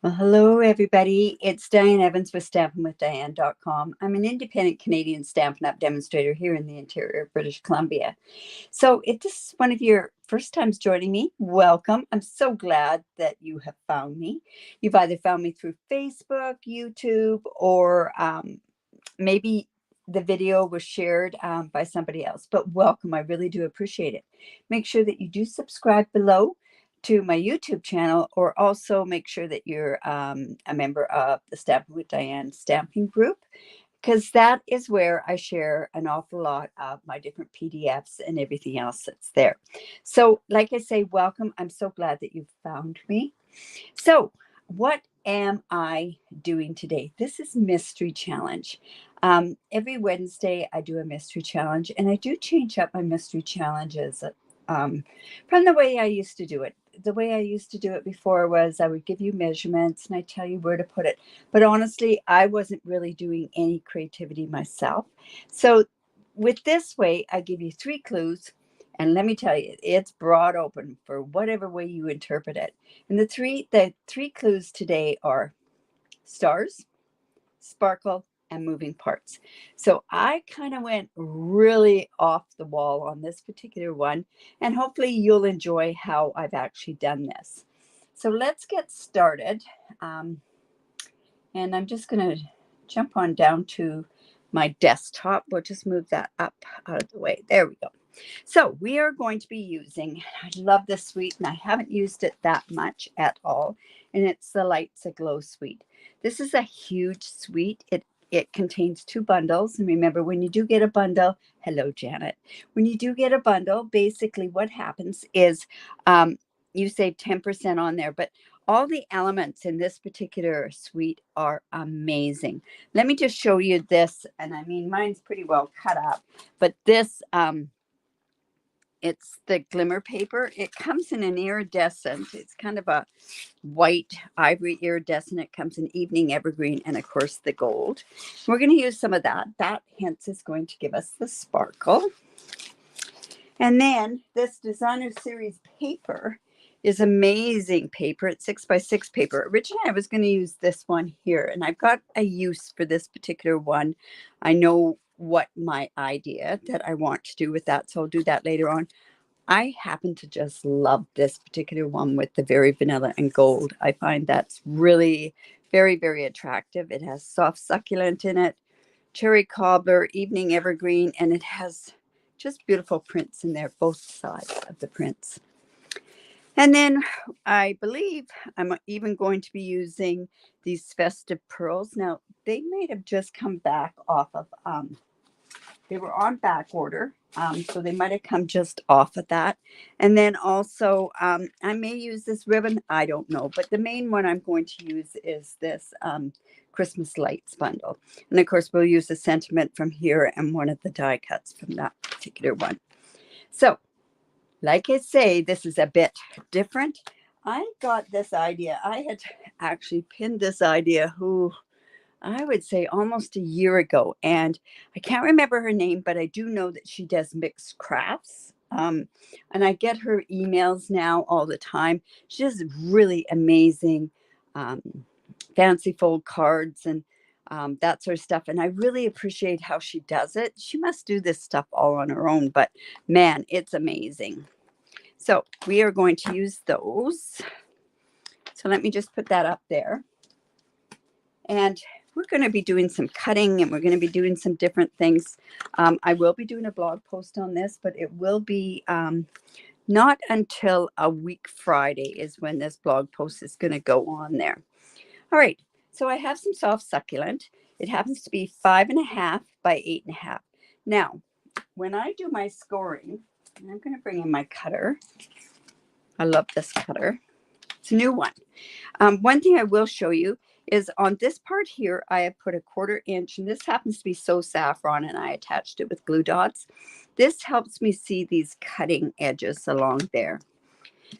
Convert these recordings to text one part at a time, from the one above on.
Well, hello, everybody. It's Diane Evans with StampinWithDiane.com. I'm an independent Canadian Stampin' Up demonstrator here in the interior of British Columbia. So if this is one of your first times joining me, welcome. I'm so glad that you have found me. You've either found me through Facebook, YouTube, or maybe the video was shared by somebody else. But welcome. I really do appreciate it. Make sure that you do subscribe below to my YouTube channel, or also make sure that you're a member of the Stampin' with Diane stamping group, because that is where I share an awful lot of my different PDFs and everything else that's there. So like I say, welcome. I'm so glad that you found me. So what am I doing today? This is Mystery Challenge. Every Wednesday I do a mystery challenge, and I do change up my mystery challenges from the way I used to do it. The way I used to do it before was I would give you measurements and I tell you where to put it. But honestly, I wasn't really doing any creativity myself. So with this way, I give you 3 clues. And let me tell you, it's broad open for whatever way you interpret it. And the three clues today are stars, sparkle, and moving parts. So I kind of went really off the wall on this particular one, and hopefully you'll enjoy how I've actually done this. So let's get started. And I'm just going to jump on down to my desktop. We'll just move that up out of the way. There we go. So we are going to be using, I love this suite and I haven't used it that much at all, and it's the Lights Aglow suite. This is a huge suite. It contains 2 bundles. And remember, when you do get a bundle, hello, Janet. When you do get a bundle, basically what happens is you save 10% on there. But all the elements in this particular suite are amazing. Let me just show you this. And I mean, mine's pretty well cut up, but this, it's the glimmer paper. It comes in an iridescent. It's kind of a white ivory iridescent. It comes in evening evergreen and, of course, the gold. We're going to use some of that. That, hence, is going to give us the sparkle. And then this designer series paper is amazing paper. It's 6x6 paper. Originally, I was going to use this one here, and I've got a use for this particular one. I know what my idea that I want to do with that, so I'll do that later on. I happen to just love this particular one with the very vanilla and gold. I find that's really very, very attractive. It has soft succulent in it, cherry cobbler, evening evergreen, and it has just beautiful prints in there, both sides of the prints. And then I believe I'm even going to be using these festive pearls. Now, they may have just come back off of, they were on back order. So they might have come just off of that. And then also, I may use this ribbon. I don't know. But the main one I'm going to use is this Christmas lights bundle. And of course, we'll use the sentiment from here and one of the die cuts from that particular one. So, like I say, this is a bit different. I got this idea. I had actually pinned this idea, I would say almost a year ago. And I can't remember her name, but I do know that she does mixed crafts. And I get her emails now all the time. She does really amazing fancy fold cards and that sort of stuff. And I really appreciate how she does it. She must do this stuff all on her own, but man, it's amazing. So we are going to use those. So let me just put that up there. And we're going to be doing some cutting, and we're going to be doing some different things. I will be doing a blog post on this, but it will be not until a week Friday is when this blog post is going to go on there. All right. So I have some soft succulent. It happens to be 5.5 by 8.5. Now, when I do my scoring, and I'm going to bring in my cutter. I love this cutter. It's a new one. One thing I will show you is on this part here, I have put a 1/4 inch, and this happens to be So Saffron, and I attached it with glue dots. This helps me see these cutting edges along there.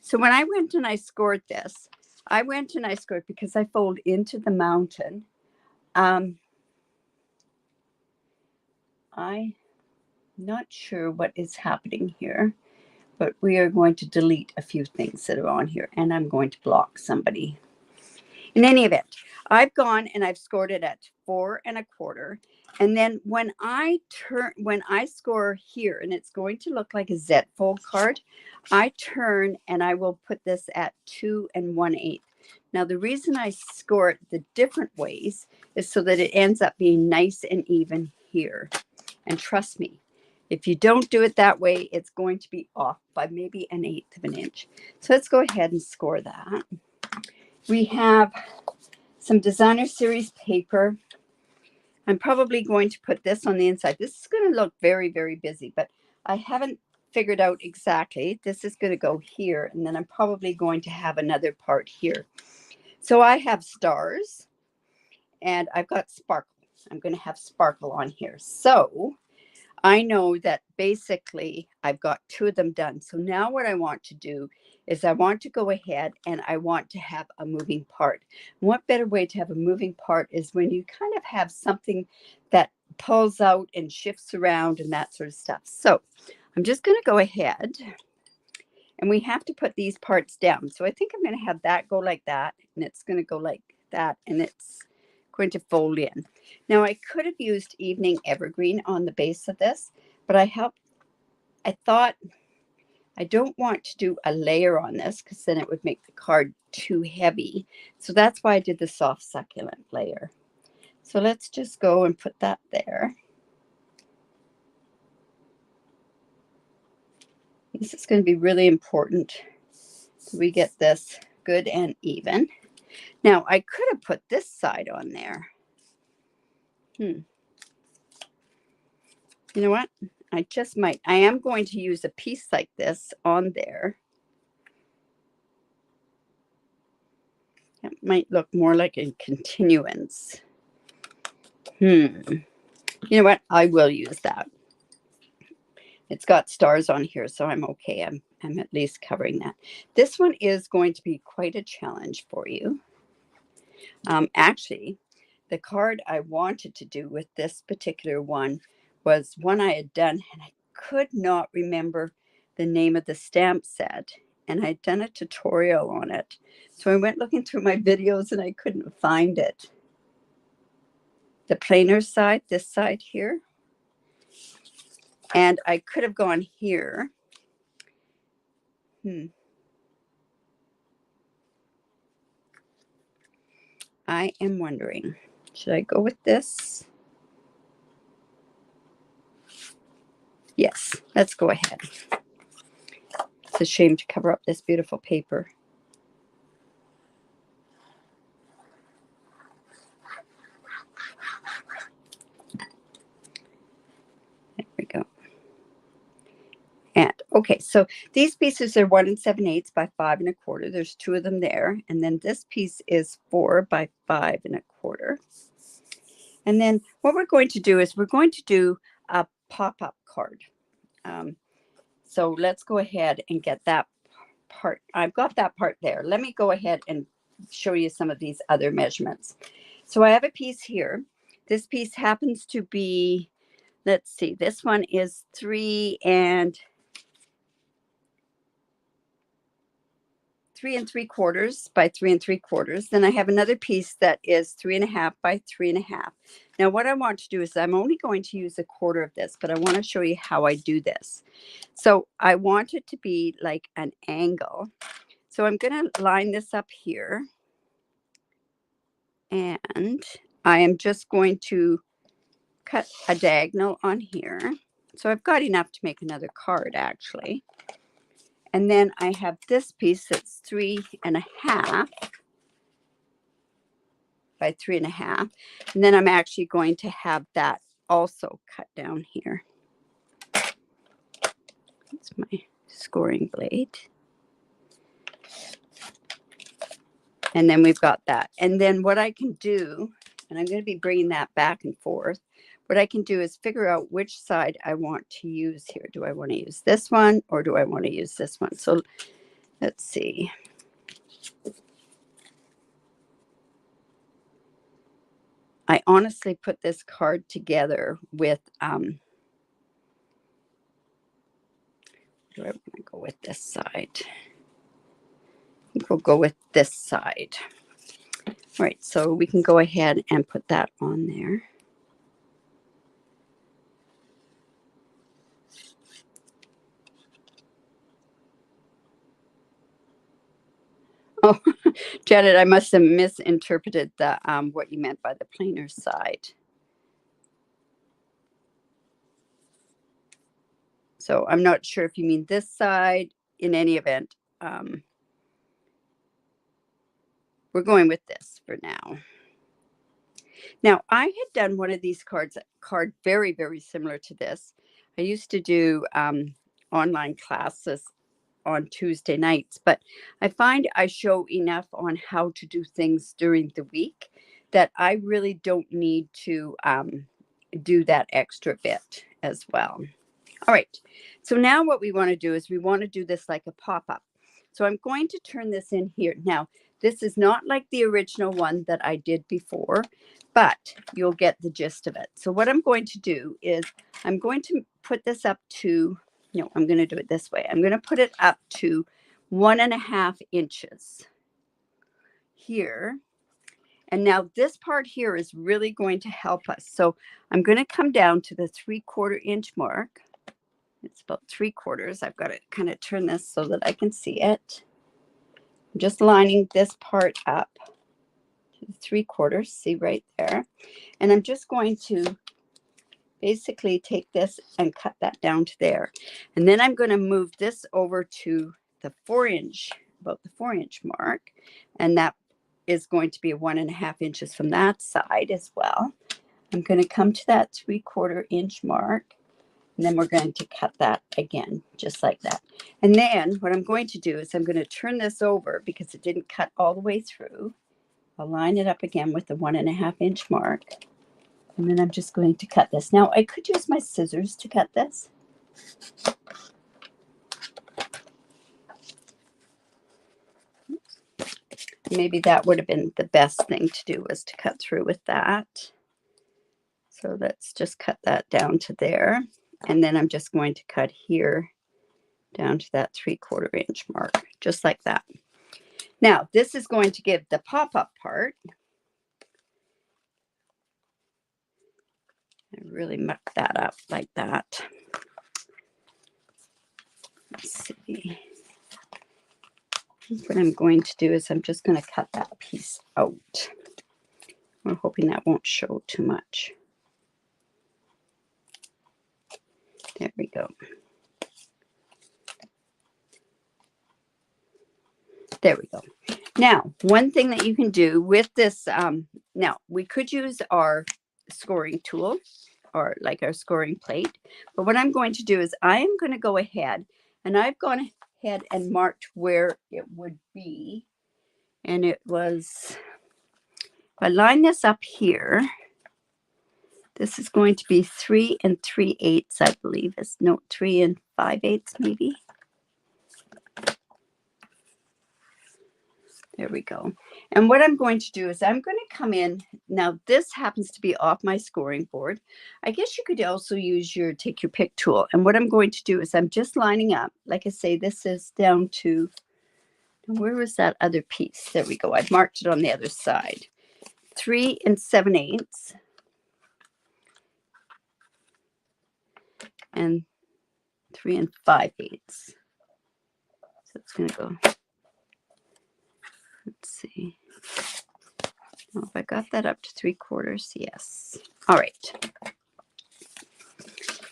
So when I went and I scored this, I went and I scored because I fold into the mountain. I'm not sure what is happening here, but we are going to delete a few things that are on here, and I'm going to block somebody. In any event, I've gone and I've scored it at 4 1/4. And then when I score here, and it's going to look like a Z fold card, I turn and I will put this at 2 1/8. Now, the reason I score it the different ways is so that it ends up being nice and even here. And trust me, if you don't do it that way, it's going to be off by maybe 1/8 of an inch. So let's go ahead and score that. We have some designer series paper. I'm probably going to put this on the inside. This is going to look very, very busy, but I haven't figured out exactly. This is going to go here, and then I'm probably going to have another part here. So I have stars, and I've got sparkle. I'm going to have sparkle on here. So I know that basically I've got 2 of them done. So now what I want to do is I want to go ahead and I want to have a moving part. And what better way to have a moving part is when you kind of have something that pulls out and shifts around and that sort of stuff. So I'm just going to go ahead, and we have to put these parts down. So I think I'm going to have that go like that, and it's going to go like that, and it's going to fold in. Now I could have used evening evergreen on the base of this, but I thought I don't want to do a layer on this because then it would make the card too heavy. So that's why I did the soft succulent layer. So let's just go and put that there. This is going to be really important that we get this good and even. Now I could have put this side on there. You know what? I just might. I am going to use a piece like this on there. It might look more like a continuance. You know what? I will use that. It's got stars on here, so I'm okay. I'm at least covering that. This one is going to be quite a challenge for you. Actually, the card I wanted to do with this particular one was one I had done, and I could not remember the name of the stamp set, and I'd done a tutorial on it. So I went looking through my videos and I couldn't find it. The plainer side, this side here. And I could have gone here. I am wondering, should I go with this? Yes, let's go ahead. It's a shame to cover up this beautiful paper. There we go. And okay, so these pieces are 1 7/8 by 5 1/4. There's 2 of them there. And then this piece is 4 by 5 1/4. And then what we're going to do is we're going to do a pop-up card. So let's go ahead and get that part. I've got that part there. Let me go ahead and show you some of these other measurements. So I have a piece here. This piece happens to be, let's see, this one is 3 3/3 by 3 3/4. Then I have another piece that is 3 1/2 by 3 1/2. Now what I want to do is I'm only going to use 1/4 of this, but I want to show you how I do this. So I want it to be like an angle. So I'm going to line this up here, and I am just going to cut a diagonal on here. So I've got enough to make another card actually. And then I have this piece that's 3 1/2 by 3 1/2. And then I'm actually going to have that also cut down here. That's my scoring blade. And then we've got that. And then what I can do, and I'm going to be bringing that back and forth, what I can do is figure out which side I want to use here. Do I want to use this one or do I want to use this one? So let's see. I honestly put this card together with, do I want to go with this side? I think we'll go with this side. All right, so we can go ahead and put that on there. Oh, Janet, I must have misinterpreted the what you meant by the plainer side. So I'm not sure if you mean this side. In any event, we're going with this for now. Now, I had done one of these card very, very similar to this. I used to do online classes on Tuesday nights, but I find I show enough on how to do things during the week that I really don't need to do that extra bit as well. All right, so now what we want to do is we want to do this like a pop-up. So I'm going to turn this in here. Now, this is not like the original one that I did before, but you'll get the gist of it. So what I'm going to do is I'm going to put this up to, no, I'm going to do it this way. I'm going to put it up to 1.5 inches here. And now this part here is really going to help us. So I'm going to come down to the 3/4 inch mark. It's about 3/4. I've got to kind of turn this so that I can see it. I'm just lining this part up to the 3/4. See right there. And I'm just going to basically take this and cut that down to there. And then I'm going to move this over to the 4 inch, about the 4 inch mark. And that is going to be 1.5 inches from that side as well. I'm going to come to that 3/4 inch mark. And then we're going to cut that again, just like that. And then what I'm going to do is I'm going to turn this over because it didn't cut all the way through. I'll line it up again with the 1.5 inch mark. And then I'm just going to cut this. Now, I could use my scissors to cut this. Maybe that would have been the best thing to do, was to cut through with that. So let's just cut that down to there. And then I'm just going to cut here down to that 3/4 inch mark, just like that. Now, this is going to give the pop-up part. I really muck that up like that. Let's see. What I'm going to do is I'm just going to cut that piece out. We're hoping that won't show too much. There we go. There we go. Now, one thing that you can do with this, now we could use our scoring tool or like our scoring plate. But what I'm going to do is I am going to go ahead, and I've gone ahead and marked where it would be. And it was, if I line this up here, this is going to be 3 3/8, I believe. It's no 3 5/8 maybe. There we go. And what I'm going to do is I'm going to come in. Now, this happens to be off my scoring board. I guess you could also use your take your pick tool. And what I'm going to do is I'm just lining up. Like I say, this is down to, where was that other piece? There we go. I've marked it on the other side. 3 7/8. And 3 5/8. So it's going to go. Let's see. Well, if I got that up to 3/4, yes. All right.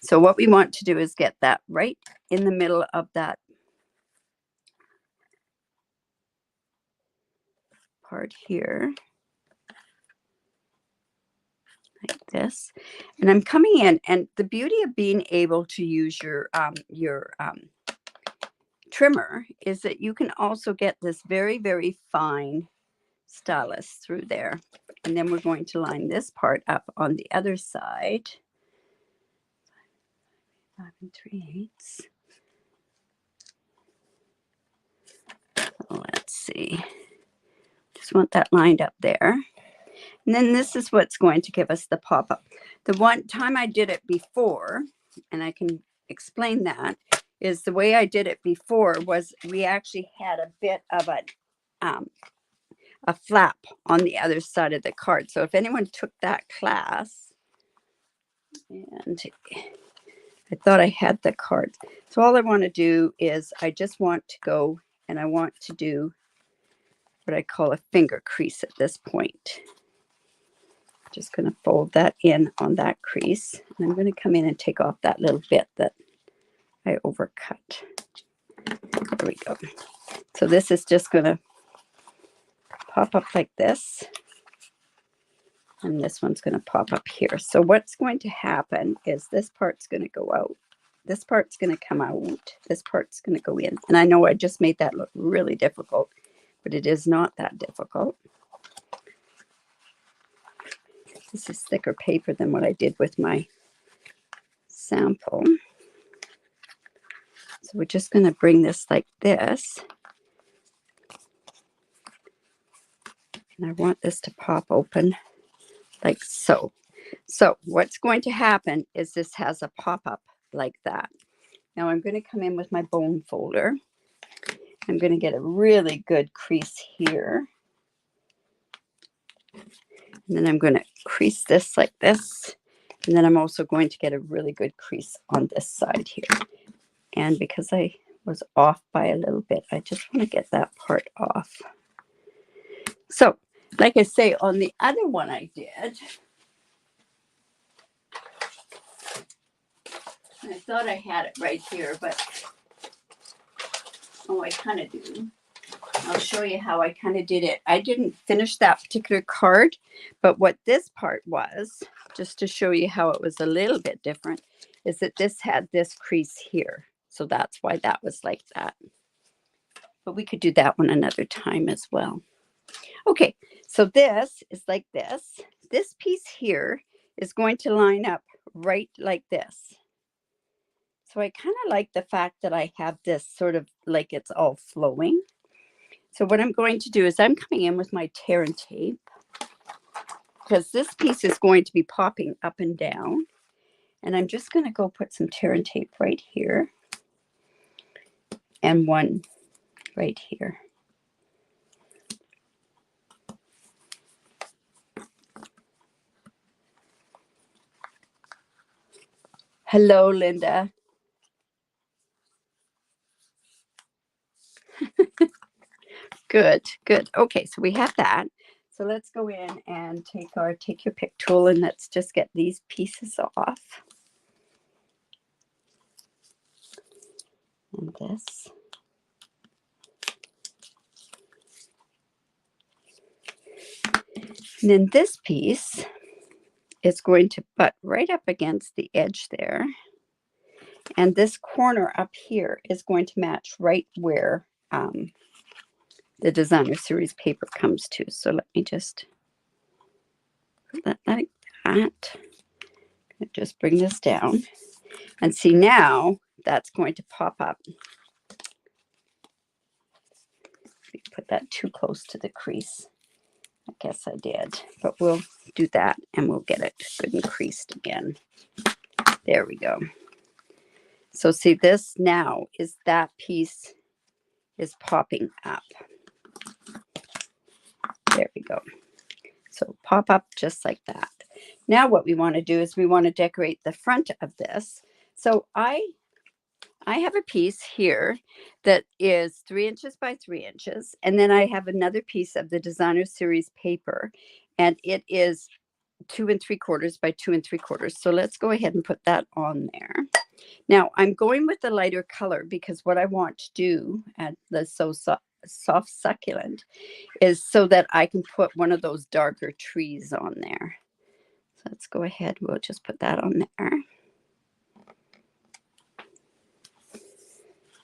So what we want to do is get that right in the middle of that part here, like this. And I'm coming in, and the beauty of being able to use your trimmer is that you can also get this very, very fine stylus through there. And then we're going to line this part up on the other side. 5 3/8. Let's see. Just want that lined up there. And then this is what's going to give us the pop-up. The one time I did it before, and I can explain that, is the way I did it before was we actually had a bit of a flap on the other side of the card. So if anyone took that class, and I thought I had the cards. So all I want to do is I just want to go and I want to do what I call a finger crease at this point. Just going to fold that in on that crease. And I'm going to come in and take off that little bit that I overcut. There we go. So this is just going to pop up like this. And this one's going to pop up here. So what's going to happen is this part's going to go out. This part's going to come out. This part's going to go in. And I know I just made that look really difficult, but it is not that difficult. This is thicker paper than what I did with my sample. So we're just going to bring this like this. And I want this to pop open like so. So what's going to happen is this has a pop-up like that. Now I'm going to come in with my bone folder. I'm going to get a really good crease here. And then I'm going to crease this like this. And then I'm also going to get a really good crease on this side here. And because I was off by a little bit, I just want to get that part off. So, like I say, on the other one I did, I thought I had it right here, but oh, I kind of do. I'll show you how I kind of did it. I didn't finish that particular card, but what this part was, just to show you how it was a little bit different, is that this had this crease here. So that's why that was like that. But we could do that one another time as well. Okay, so this is like this. This piece here is going to line up right like this. So I kind of like the fact that I have this sort of like it's all flowing. So what I'm going to do is I'm coming in with my tear and tape because this piece is going to be popping up and down. And I'm just going to go put some tear and tape right here and one right here. Hello, Linda. Good, good. Okay, so we have that. So let's go in and take your pick tool and let's just get these pieces off. And this. And then this piece is going to butt right up against the edge there. And this corner up here is going to match right where the designer series paper comes to. So let me just put that like that. Just bring this down. And see now that's going to pop up. Put that too close to the crease. I guess I did. But we'll do that and we'll get it good and creased again. There we go. So see, this now is that piece is popping up. There we go. So pop up just like that. Now what we want to do is we want to decorate the front of this. So I have a piece here that is 3 inches by 3 inches. And then I have another piece of the designer series paper. And it is 2 3/4 by 2 3/4. So let's go ahead and put that on there. Now I'm going with the lighter color because what I want to do, and the soft succulent, is so that I can put one of those darker trees on there. So let's go ahead. We'll just put that on there.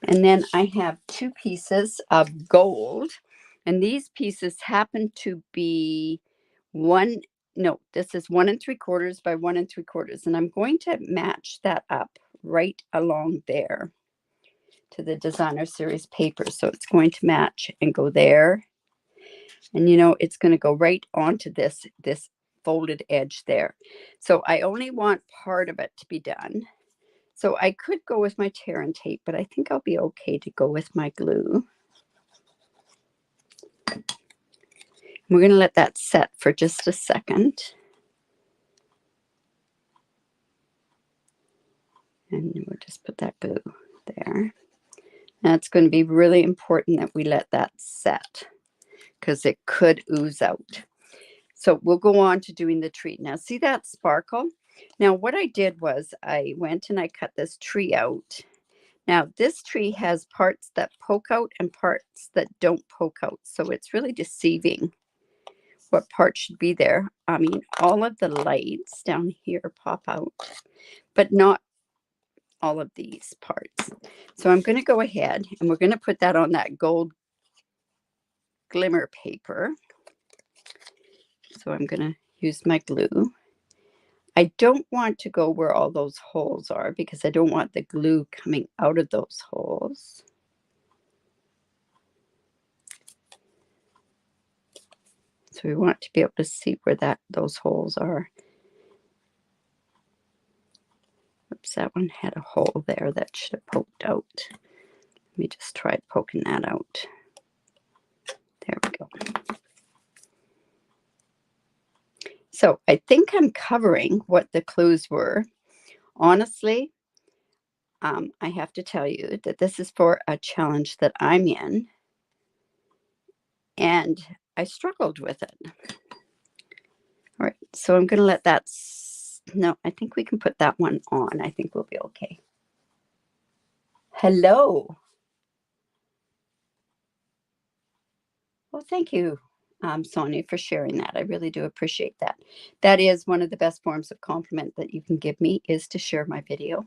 And then I have 2 pieces of gold. And these pieces happen to be this is 1 3/4 by 1 3/4. And I'm going to match that up right along there to the designer series paper. So it's going to match and go there. And it's going to go right onto this folded edge there. So I only want part of it to be done. So I could go with my tear and tape, but I think I'll be okay to go with my glue. We're going to let that set for just a second. And we'll just put that glue there. Now it's going to be really important that we let that set because it could ooze out. So we'll go on to doing the tree. Now see that sparkle? Now what I did was I went and I cut this tree out. Now this tree has parts that poke out and parts that don't poke out. So it's really deceiving what part should be there. I mean, all of the lights down here pop out, but not all of these parts. So I'm going to go ahead and we're going to put that on that gold glimmer paper. So I'm going to use my glue. I don't want to go where all those holes are because I don't want the glue coming out of those holes. So we want to be able to see where those holes are. Oops, that one had a hole there that should have poked out. Let me just try poking that out. There we go. So I think I'm covering what the clues were. Honestly, I have to tell you that this is for a challenge that I'm in, and I struggled with it. All right, so I'm going to let that, no, I think we can put that one on. I think we'll be okay. Hello. Well, thank you, Sonia, for sharing that. I really do appreciate that. That is one of the best forms of compliment that you can give me, is to share my video.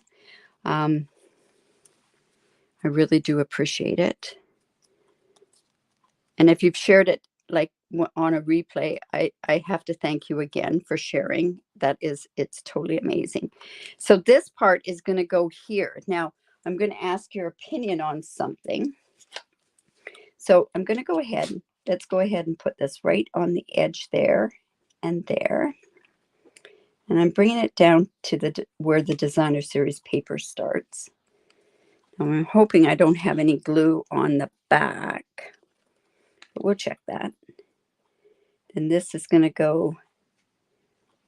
I really do appreciate it. And if you've shared it like on a replay, I have to thank you again for sharing. It's totally amazing. So this part is going to go here. Now, I'm going to ask your opinion on something. So I'm going to go ahead. Let's go ahead and put this right on the edge there and there. And I'm bringing it down to where the designer series paper starts. And I'm hoping I don't have any glue on the back, but we'll check that. And this is going to go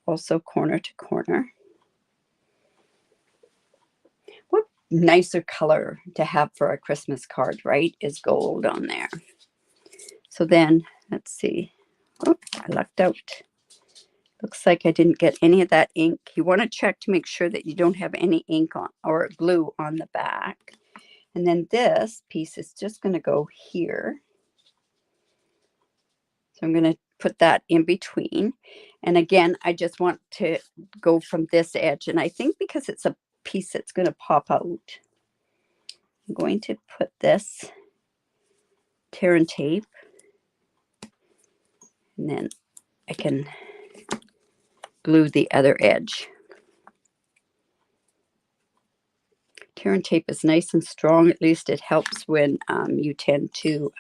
also corner to corner. What nicer color to have for a Christmas card, right? Is gold on there. So then, let's see. Oh, I lucked out. Looks like I didn't get any of that ink. You want to check to make sure that you don't have any ink on or glue on the back. And then this piece is just going to go here. So I'm going to put that in between. And again, I just want to go from this edge. And I think because it's a piece that's going to pop out, I'm going to put this tear and tape. And then I can glue the other edge. Tear and tape is nice and strong. At least it helps when you tend to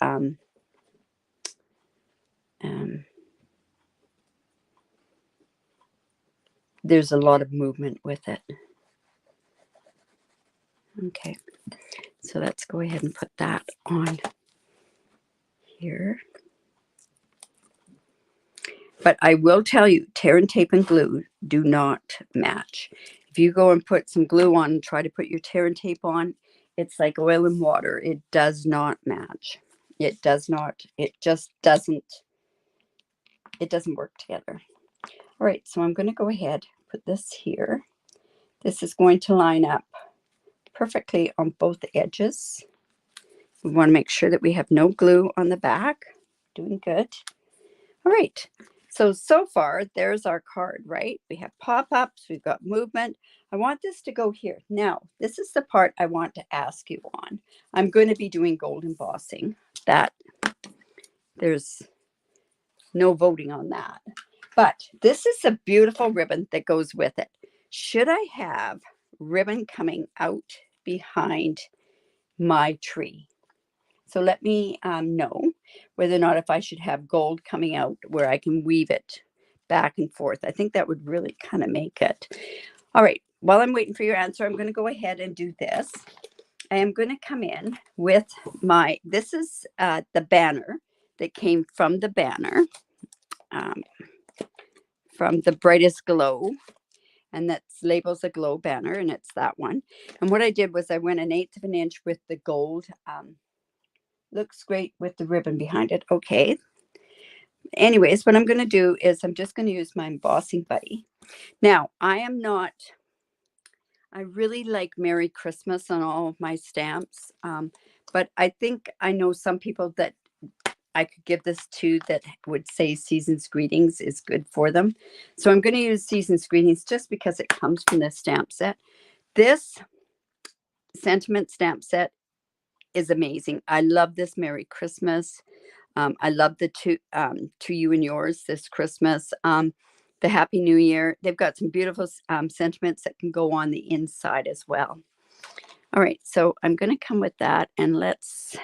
there's a lot of movement with it. Okay, so let's go ahead and put that on here. But I will tell you, tear and tape and glue do not match. If you go and put some glue on and try to put your tear and tape on, it's like oil and water. It does not match. It does not. It just doesn't. It doesn't work together. All right, so I'm going to go ahead, put this here. This is going to line up perfectly on both edges. We want to make sure that we have no glue on the back. Doing good. All right. So far, there's our card, right? We have pop-ups, we've got movement. I want this to go here. Now, this is the part I want to ask you on. I'm going to be doing gold embossing. That, there's no voting on that. But this is a beautiful ribbon that goes with it. Should I have ribbon coming out behind my tree? So let me know whether or not if I should have gold coming out where I can weave it back and forth. I think that would really kind of make it. All right, while I'm waiting for your answer, I'm going to go ahead and do this. I am going to come in with this is the banner that came from the banner. from the Brightest Glow, and that's labels a glow banner, and it's that one. And what I did was I went 1/8 of an inch with the gold. Looks great with the ribbon behind it. Okay. Anyways, what I'm going to do is I'm just going to use my embossing buddy. Now, I really like Merry Christmas on all of my stamps, but I think I know some people that I could give this to that would say Season's Greetings is good for them. So I'm going to use Season's Greetings just because it comes from this stamp set. This sentiment stamp set is amazing. I love this Merry Christmas. I love the to you and yours this Christmas. The Happy New Year. They've got some beautiful sentiments that can go on the inside as well. All right, so I'm going to come with that, and let's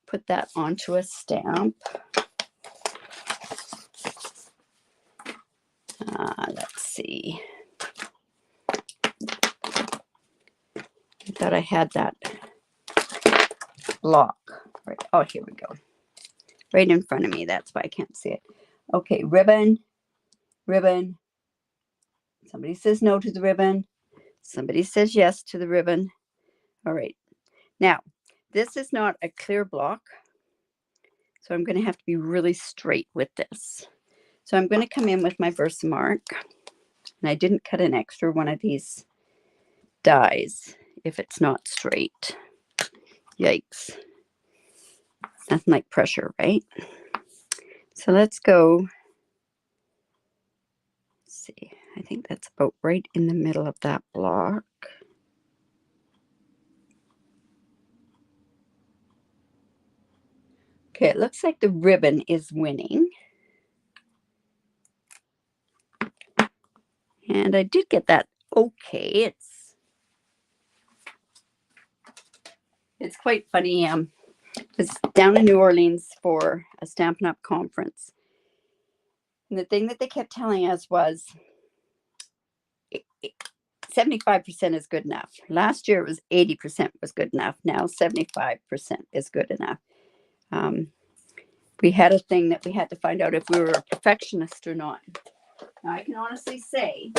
put that onto a stamp. Let's see. I thought I had that block. Right. Oh, here we go. Right in front of me. That's why I can't see it. Okay, ribbon, ribbon. Somebody says no to the ribbon. Somebody says yes to the ribbon. All right. Now, this is not a clear block, so I'm going to have to be really straight with this. So I'm going to come in with my Versamark, and I didn't cut an extra one of these dies if it's not straight. Yikes. Nothing like pressure, right? So let's go. Let's see. I think that's about right in the middle of that block. Okay, it looks like the ribbon is winning. And I did get that okay. It's quite funny. I was down in New Orleans for a Stampin' Up conference. And the thing that they kept telling us was 75% is good enough. Last year it was 80% was good enough. Now 75% is good enough. We had a thing that we had to find out if we were a perfectionist or not. Now I can honestly say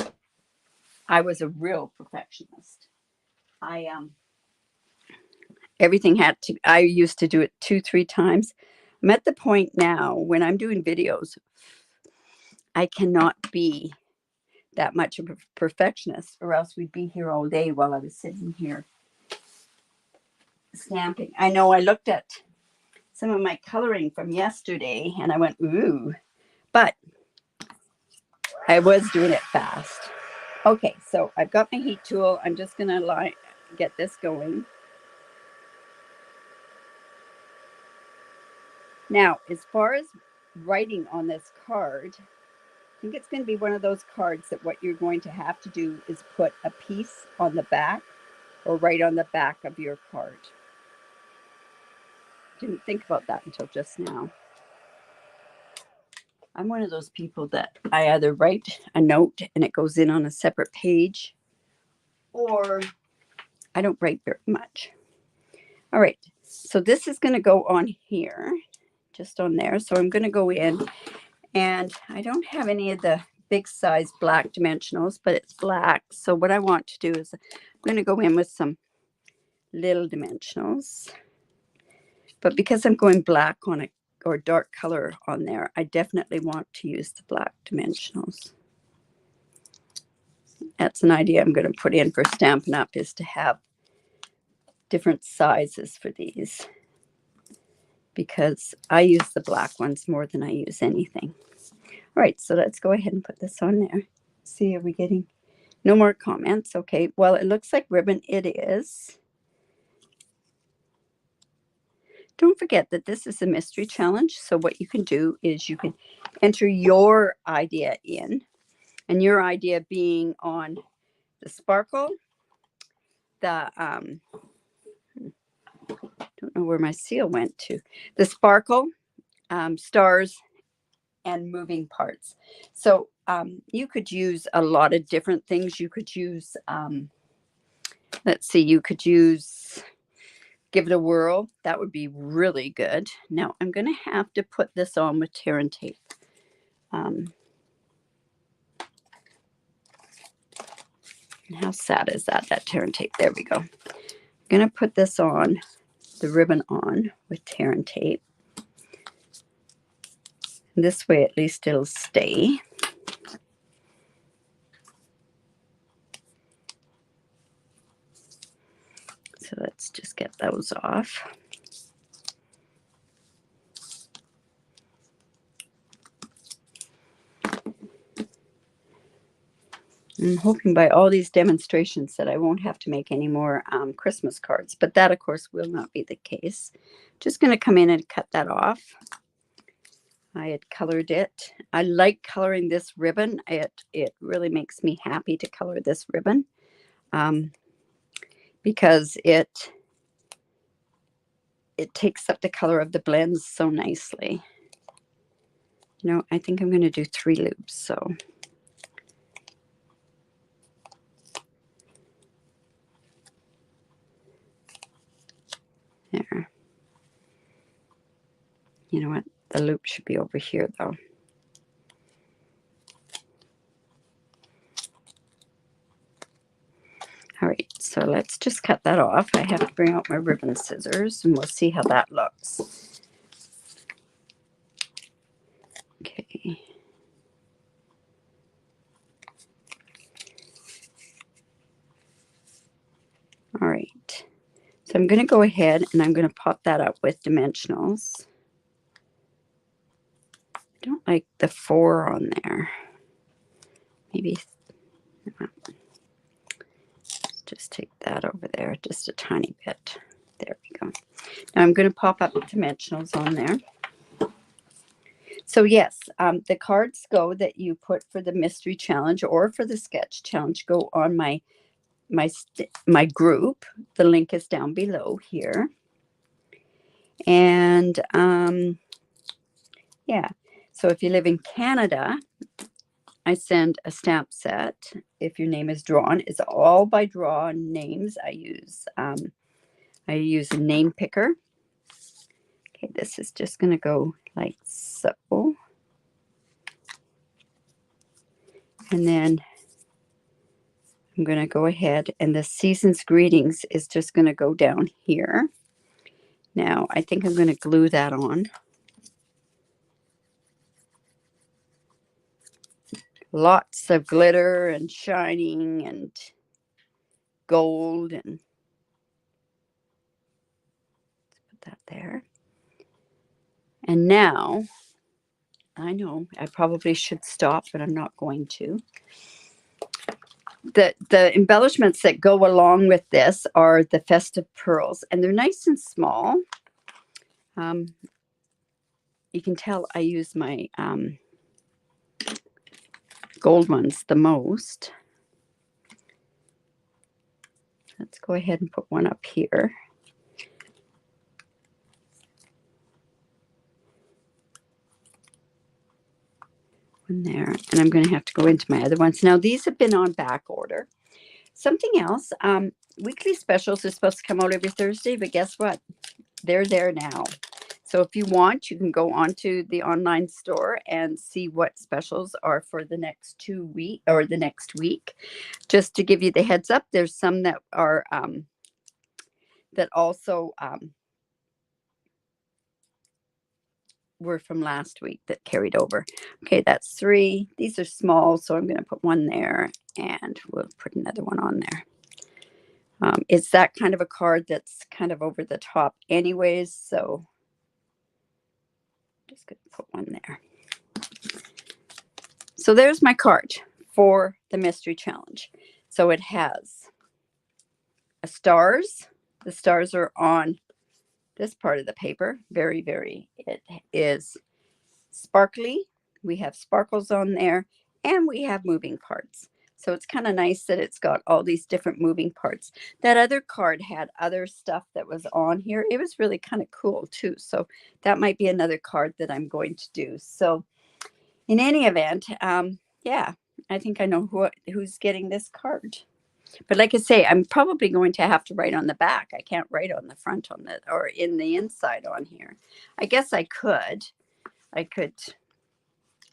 I was a real perfectionist. Everything I used to do it 2-3 times. I'm at the point now when I'm doing videos, I cannot be that much of a perfectionist, or else we'd be here all day while I was sitting here stamping. I know I looked at some of my coloring from yesterday and I went, ooh, but I was doing it fast. Okay, so I've got my heat tool. I'm just going to get this going. Now, as far as writing on this card, I think it's going to be one of those cards that what you're going to have to do is put a piece on the back or right on the back of your card. Didn't think about that until just now. I'm one of those people that I either write a note and it goes in on a separate page, or I don't write very much. All right, so this is going to go on here, just on there. So I'm going to go in, and I don't have any of the big size black dimensionals, but it's black. So what I want to do is I'm going to go in with some little dimensionals. But because I'm going black on it, or dark color on there, I definitely want to use the black dimensionals. That's an idea I'm going to put in for Stampin' Up, is to have different sizes for these, because I use the black ones more than I use anything. All right, so let's go ahead and put this on there. See, are we getting no more comments? Okay, well, it looks like ribbon. It is. Don't forget that this is a mystery challenge. So what you can do is you can enter your idea in, and your idea being on the sparkle, the don't know where my seal went to, the sparkle, stars, and moving parts. So you could use a lot of different things. You could use, let's see, you could use Give It a Whirl. That would be really good. Now I'm going to have to put this on with tear and tape. And how sad is that, that tear and tape? There we go. I'm going to put this on, the ribbon on with tear and tape. And this way at least it'll stay. So let's just get those off. I'm hoping by all these demonstrations that I won't have to make any more Christmas cards, but that of course will not be the case. Just going to come in and cut that off. I had colored it. I like coloring this ribbon. It really makes me happy to color this ribbon because it takes up the color of the blends so nicely. You know, I think I'm going to do 3 loops, so. There. You know what? The loop should be over here, though. All right, so let's just cut that off. I have to bring out my ribbon scissors, and we'll see how that looks. Okay. All right. So I'm going to go ahead and I'm going to pop that up with dimensionals. I don't like the 4 on there. Maybe let's just take that over there just a tiny bit. There we go. Now I'm going to pop up dimensionals on there. So yes, the cards go that you put for the mystery challenge or for the sketch challenge go on my group. The link is down below here. And yeah, so if you live in Canada, I send a stamp set. If your name is drawn, it's all by draw names. I use a name picker. Okay, this is just going to go like so. And then I'm going to go ahead and the season's greetings is just going to go down here. Now, I think I'm going to glue that on. Lots of glitter and shining and gold, and let's put that there. And now, I know I probably should stop, but I'm not going to. The embellishments that go along with this are the festive pearls, and they're nice and small. You can tell I use my gold ones the most. Let's go ahead and put one up here. One there, and I'm going to have to go into my other ones. Now, these have been on back order. Something else, weekly specials are supposed to come out every Thursday, but guess what? They're there now. So if you want, you can go onto the online store and see what specials are for the next 2 weeks or the next week. Just to give you the heads up, there's some that are that also were from last week that carried over. Okay, that's 3. These are small, so I'm going to put one there, and we'll put another one on there. It's that kind of a card that's kind of over the top anyways, so I'm just going to put one there. So there's my card for the mystery challenge. So it has a stars. The stars are on this part of the paper. Very, very, it is sparkly. We have sparkles on there, and we have moving parts. So it's kind of nice that it's got all these different moving parts. That other card had other stuff that was on here. It was really kind of cool too. So that might be another card that I'm going to do. So in any event, yeah, I think I know who's getting this card. But like I say, I'm probably going to have to write on the back. I can't write on the front on the or in the inside on here. I guess I could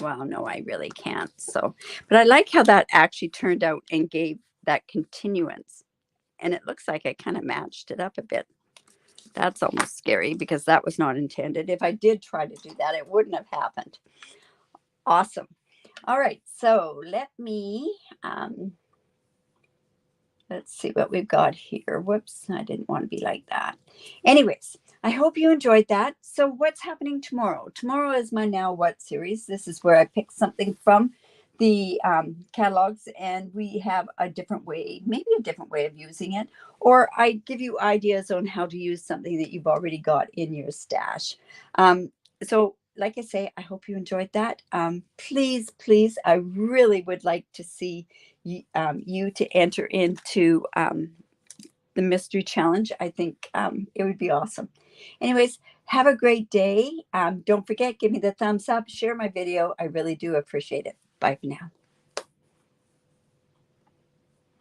Well, no, I really can't. So, but I like how that actually turned out and gave that continuance. And it looks like I kind of matched it up a bit. That's almost scary because that was not intended. If I did try to do that, it wouldn't have happened. Awesome. All right. So let me, let's see what we've got here. Whoops, I didn't want to be like that. Anyways, I hope you enjoyed that. So what's happening tomorrow? Tomorrow is my Now What series. This is where I pick something from the catalogs and we have a different way, maybe a different way of using it, or I give you ideas on how to use something that you've already got in your stash. So like I say, I hope you enjoyed that. Please, please, I really would like to see you to enter into the mystery challenge. I think it would be awesome. Anyways, have a great day. Don't forget, give me the thumbs up, share my video. I really do appreciate it. Bye for now.